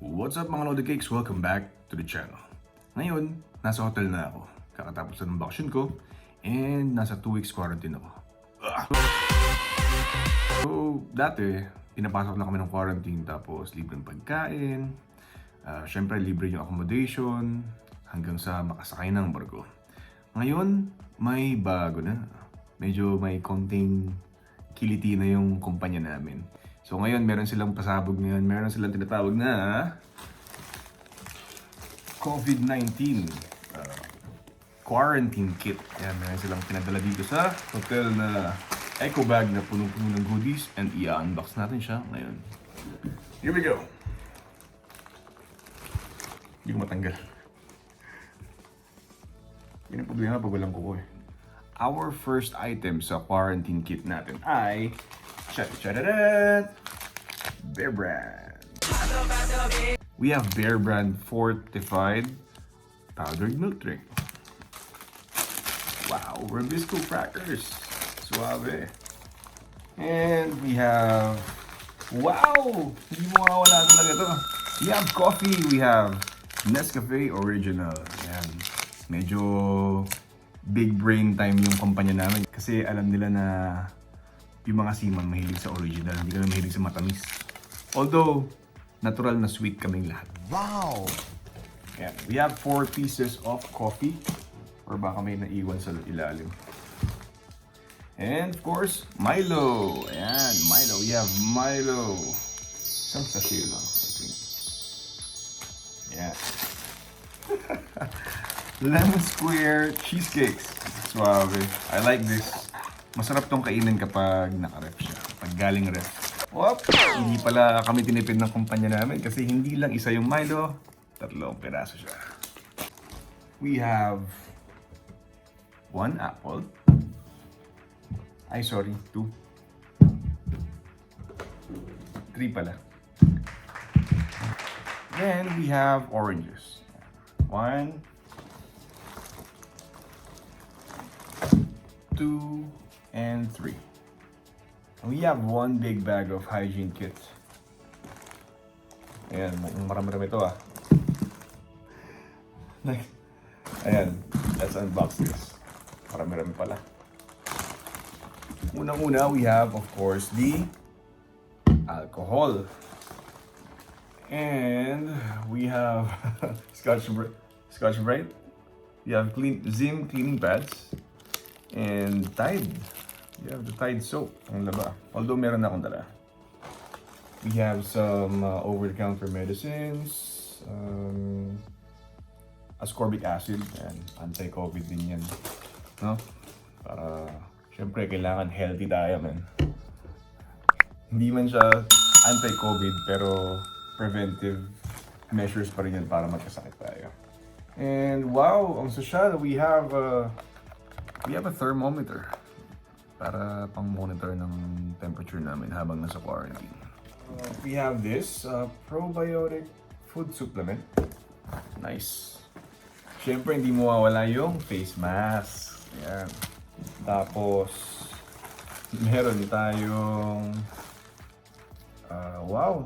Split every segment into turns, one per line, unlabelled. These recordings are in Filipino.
What's up mga Lodi Cakes? Welcome back to the channel. Ngayon, nasa hotel na ako. Kakatapos na ng bakasyon ko and nasa 2 weeks quarantine ako. So, dati, pinapasok na kami ng quarantine tapos libreng pagkain. Syempre, libre yung accommodation hanggang sa makasakay ng barko. Ngayon, may bago na. Medyo may konting kiliti na yung kumpanya namin. So ngayon, meron silang pasabog ngayon. Meron silang tinatawag na COVID-19 quarantine kit. Ayan, meron silang pinadala dito sa hotel na eco bag na punong-puno ng goodies and i-unbox natin siya ngayon. Here we go! Hindi ko matanggal. Yan ang problema pag walang kuko eh. Our first item sa quarantine kit natin ay Bear Brand. We have Bear Brand fortified powdered milk drink. Wow, Rubisco crackers. Suave. And we have, wow! Hindi mo mawawala talaga to. We have coffee. We have Nescafe Original. Ayan. Medyo big brain time yung kumpanya namin. Kasi alam nila na yung mga seaman mahilig sa original, hindi kami mahilig sa matamis. Although, natural na sweet kaming lahat. Wow! Ayan. We have 4 pieces of coffee. Or baka may naiwan sa ilalim. And of course, Milo. Ayan, Milo. We have Milo. Isang sachet lang, I think. Yeah. Lemon square cheesecakes. Suave. I like this. Masarap tong kainin kapag naka-ref siya. Pag galing ref. Whoop! Hindi pala kami tinipid ng kumpanya namin kasi hindi lang isa yung Milo. 3 piraso siya. We have 1 apple. Ay, sorry. 2. 3 pala. Then we have oranges. 1, 2, and 3. We have 1 big bag of hygiene kit. Ayan, marami-rami ito ah. Ayan, let's unbox this. Marami-rami pala. Unang-una, we have, of course, the alcohol. And we have Scotch Brite. We have Zim cleaning pads. And Tide. We have the Tide soap, ang laba. Although meron na akong dala. We have some over-the-counter medicines, ascorbic acid, and anti-COVID din yan. No? Para, syempre, kailangan healthy tayo, man. Hindi man siya anti-COVID, pero preventive measures pa rin yan para magkasakit tayo. And wow, ang social, we have a thermometer para pang-monitor ng temperature namin habang nasa quarantine. We have this probiotic food supplement. Nice. Siyempre, hindi mo mawala yung face mask. Ayan. Tapos, meron tayong wow!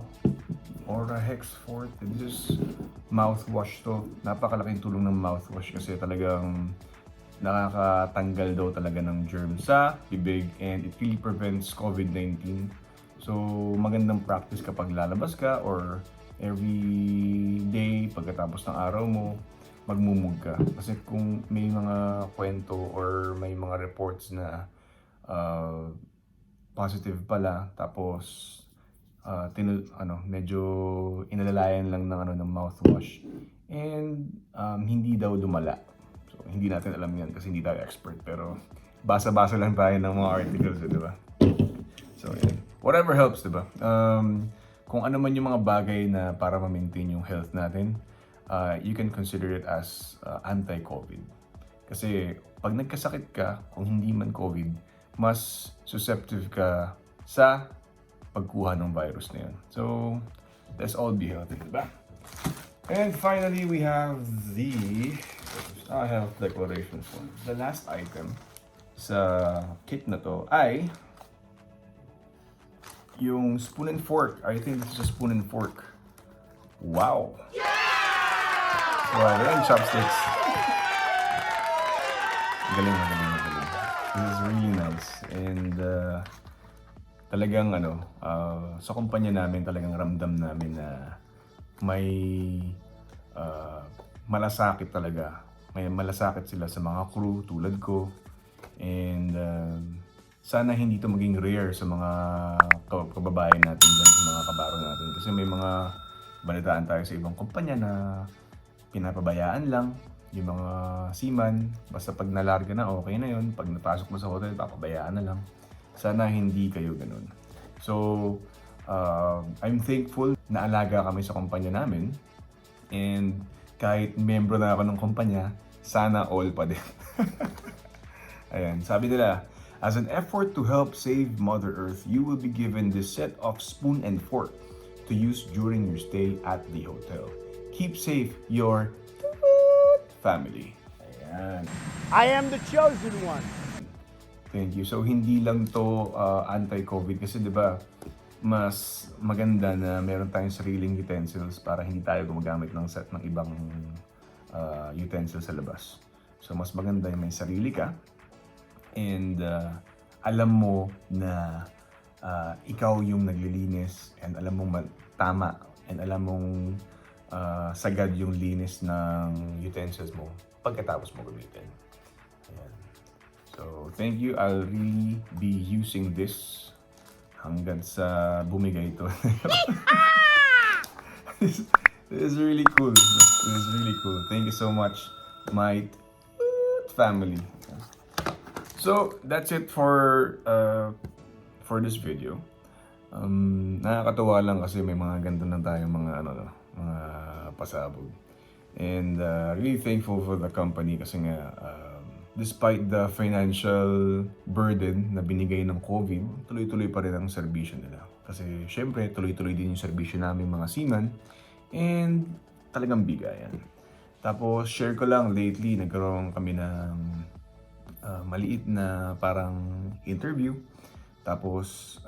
Aura Hex Forte. This is mouthwash to. Napakalaking tulong ng mouthwash kasi talagang nakakatanggal daw talaga ng germs sa bibig and it really prevents COVID-19. So, magandang practice kapag lalabas ka or every day pagkatapos ng araw mo, magmumug ka. Kasi kung may mga kwento or may mga reports na positive pala tapos medyo inalalayan lang ng mouthwash and hindi daw lumala. Hindi natin alam yan kasi hindi tayo expert, pero basa-basa lang tayo ng mga articles, di ba? So, yeah. Whatever helps, di ba? Kung ano man yung mga bagay na para ma-maintain yung health natin, you can consider it as anti-COVID. Kasi pag nagkasakit ka, kung hindi man COVID, mas susceptible ka sa pagkuha ng virus na yun. So, let's all be healthy, di ba? And finally, we have the health declaration form. The last item sa kit na to ay yung spoon and fork. I think this is a spoon and fork. Wow! Wow, yan, chopsticks. Galing. This is really nice. And talagang sa kumpanya namin talagang ramdam namin na may malasakit talaga. May malasakit sila sa mga crew tulad ko. And sana hindi to maging rare sa mga kababayan natin dyan, sa mga kabaro natin. Kasi may mga balitaan tayo sa ibang kumpanya na pinapabayaan lang yung mga seaman. Basta pag nalarga na, okay na yun. Pag napasok mo sa hotel, papabayaan na lang. Sana hindi kayo ganun. So, I'm thankful na alaga kami sa kumpanya namin. And kahit membro na ako ng kumpanya, sana all pa din. Ayan, sabi nila, as an effort to help save Mother Earth, you will be given this set of spoon and fork to use during your stay at the hotel. Keep safe your family. Ayan.
I am the chosen one.
Thank you. So hindi lang to anti-COVID kasi 'di ba mas maganda na meron tayong sariling utensils para hindi tayo gumagamit ng set ng ibang utensils sa labas. So mas maganda yung may sarili ka and alam mo na ikaw yung naglilinis and alam mong tama and alam mong sagad yung linis ng utensils mo pagkatapos mo gamitin. Ayan. So, thank you. I'll really be using this hanggang sa bumigay ito. This is really cool. This is really cool. Thank you so much, my family. So, that's it for this video. Nakakatawa lang kasi may mga ganito na tayong mga mga pasabog. And really thankful for the company kasi nga despite the financial burden na binigay ng COVID, tuloy-tuloy pa rin ang serbisyo nila. Kasi syempre, tuloy-tuloy din yung serbisyo namin mga seaman and talagang bigayan. Tapos share ko lang lately, nagkaroon kami ng maliit na parang interview. Tapos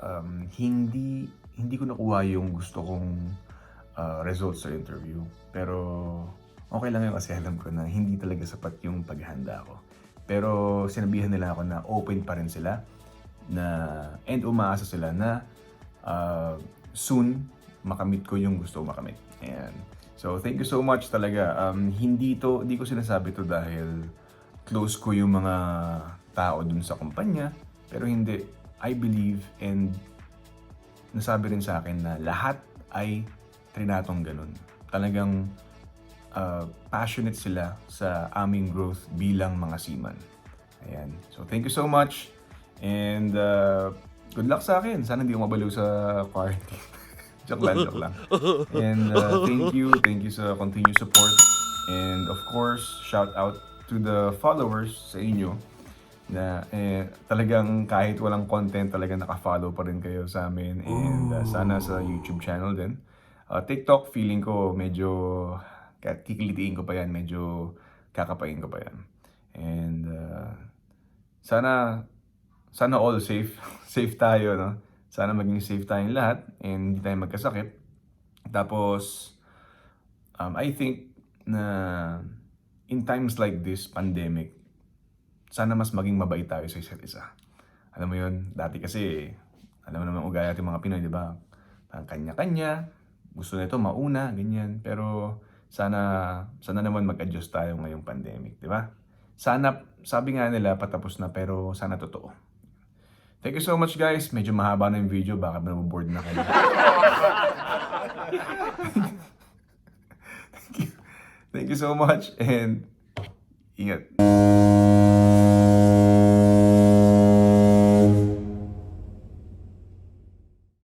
hindi ko nakuha yung gusto kong results sa interview. Pero okay lang yun kasi alam ko na hindi talaga sapat yung paghahanda ko. Pero sinabihan nila ako na open pa rin sila na and umaasa sila na soon makamit ko yung gusto ko makamit. Ayan. So thank you so much talaga. Hindi ko sinasabi to dahil close ko yung mga tao dun sa kumpanya. Pero hindi. I believe and nasabi rin sa akin na lahat ay trinatong ganun. Talagang passionate sila sa aming growth bilang mga seaman. Ayan. So thank you so much and good luck sa akin. Sana hindi ko mabaliw sa quarantine. joke lang. And thank you sa continued support. And of course, shout out to the followers sa inyo na talagang kahit walang content talaga naka-follow pa rin kayo sa amin and sana sa YouTube channel din. TikTok feeling ko medyo kikilitiin ko pa yan, medyo kakapain ko pa yan. And sana all safe tayo, no? Sana maging safe tayong lahat and hindi tayo magkasakit. Tapos I think na in times like this pandemic, sana mas maging mabait tayo sa isa't isa. Alam mo yun, dati kasi, alam mo naman ugaya natin mga Pinoy, di ba? Ang kanya-kanya, gusto nito mauna, ganyan. Pero sana naman mag-adjust tayo ngayong pandemic, di ba? Sana, sabi nga nila, patapos na, pero sana totoo. Thank you so much guys. Medyo mahaba na yung video, baka naboboard na kayo. Thank you so much and ingat.